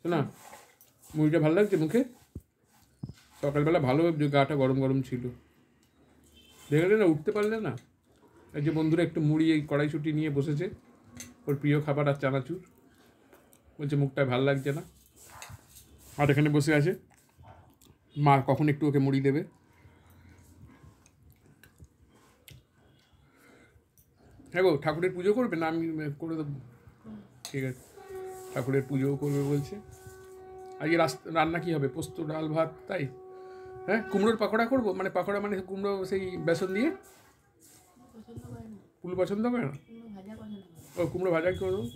না মুড়িটা ভালো লাগছে মুখে? সকালবেলা ভালো গাটা গরম গরম ছিল, দেখলে না উঠতে পারলে না। এই যে বন্ধুরা একটু মুড়ি এই কড়াইশুঁটি নিয়ে বসেছে, ওর প্রিয় খাবার আর চানাচুর, বলছে মুখটা ভালো লাগছে না। আর এখানে বসে আছে, মা কখন একটু ওকে মুড়ি দেবে। হ্যাঁ গো, ঠাকুরের পুজো করবে না? আমি করে দেবো, ঠিক আছে। ঠাকুরের পুজোও করবে বলছে। আজকে রান্না কী হবে? পোস্ত, ডাল, ভাত, তাই? হ্যাঁ, কুমড়োর পাকোড়া করবো, মানে পাকোড়া মানে কুমড়ো সেই বেসন দিয়ে। কুমড়ো পছন্দ করে না? ও কুমড়ো ভাজা করে দেবো,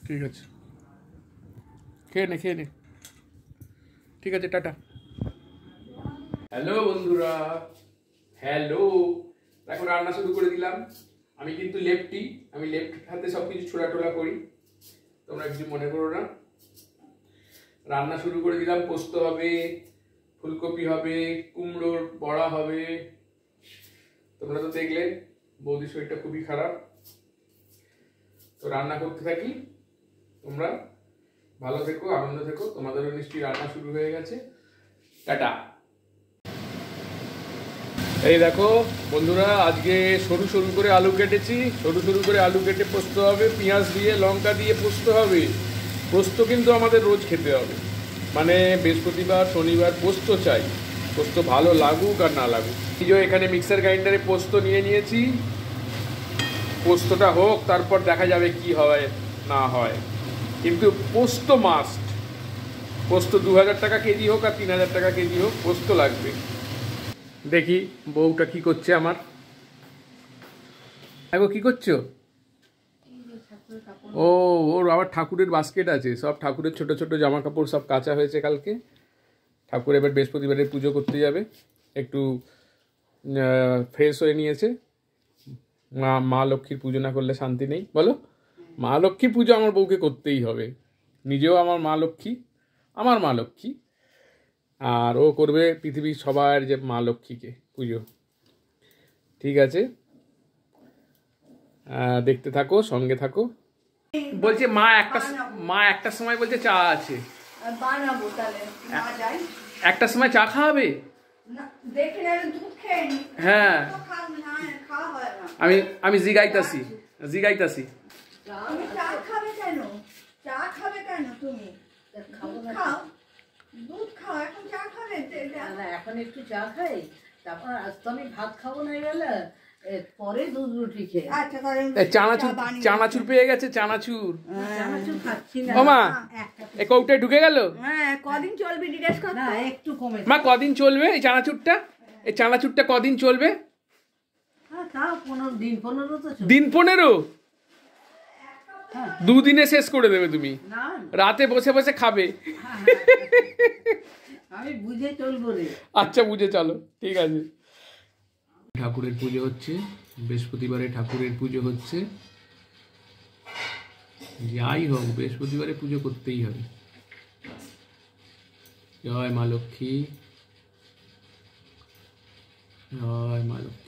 ঠিক আছে। খেয়ে নে, ঠিক আছে, টাটা। হ্যালো বন্ধুরা, হ্যালো। এখন রান্না শুরু করে দিলাম। আমি কিন্তু লেফটি, আমি লেফট হাতে সব কিছু ছোড়া করি, তোমরা কিছু মনে করো না। রান্না শুরু করে দিলাম। পোস্ত হবে, ফুলকপি হবে, কুমড়োর বড়া হবে। তোমরা তো দেখলে বৌদির শরীরটা খুবই খারাপ, তো রান্না করতে থাকি। তোমরা ভালো থেকো, আনন্দ থেকো। তোমাদেরও নিশ্চয়ই রান্না শুরু হয়ে গেছে। টাটা। এই দেখো বন্ধুরা, আজকে সরু সরু করে আলু কেটেছি। সরু সরু করে আলু কেটে পোস্ত হবে, পেঁয়াজ দিয়ে লঙ্কা দিয়ে পোস্ত হবে। পোস্ত কিন্তু আমাদের রোজ খেতে হবে, মানে বৃহস্পতিবার শনিবার পোস্ত চাই। পোস্ত ভালো লাগুক আর না লাগুক। এই যে এখানে মিক্সার গ্রাইন্ডারে পোস্ত নিয়ে নিয়েছি। পোস্তটা হোক, তারপর দেখা যাবে কি হয় না হয়, কিন্তু পোস্ত মাস্ট। পোস্ত 2000 টাকা কেজি হোক আর 3000 টাকা কেজি হোক, পোস্ত লাগবে। দেখি বউটা কি করছে আমার। দেখো কি করছো? ও, ওর আবার ঠাকুরের বাস্কেট আছে, সব ঠাকুরের ছোট ছোট জামা কাপড় সব কাচা হয়েছে কালকে। ঠাকুর এবার বৃহস্পতিবারের পুজো করতে যাবে, একটু ফ্রেশ হয়ে নিয়েছে। মা লক্ষ্মীর পুজো না করলে শান্তি নেই, বলো? মা লক্ষ্মীর পুজো আমার বউকে করতেই হবে। নিজেও আমার মা লক্ষ্মী, আমার মা লক্ষ্মী, আর ও করবে পৃথিবীর সবার যে মা লক্ষ্মীকে পুজো। ঠিক আছে, দেখতে থাকো, সঙ্গে থাকো। বলছে মা একটা সময় বলছে চা আছে, একটা সময় চা খাওয়াবে। হ্যাঁ, আমি জিগাইতাছি। এখন একটু চা খাই, তারপর আজ তো আমি ভাত খাবো না, গেলে পরে দুধ রুটি খেয়ে। চানাচুর পেয়ে গেছে, চানাচুর খাচ্ছি না। ও মা, এই কৌটায় ঢুকে গেল। কদিন চলবে জিজ্ঞেস কর না, একটু কমে। মা কদিন চলবে এই চানাচুরটা? এই চানাচুরটা কদিন চলবে? দিন 15? 2 দিনে শেষ করে দেবে তুমি, রাতে বসে বসে খাবে। আমি বুঝে চলবো রে। আচ্ছা, বুঝে চলো, ঠিক আছে। ঠাকুরের পুজো হচ্ছে, বৃহস্পতিবারে ঠাকুরের পুজো হচ্ছে। যাই হোক, বৃহস্পতিবারে পুজো করতেই হবে। জয় মা লক্ষ্মী, জয় মা লক্ষ্মী।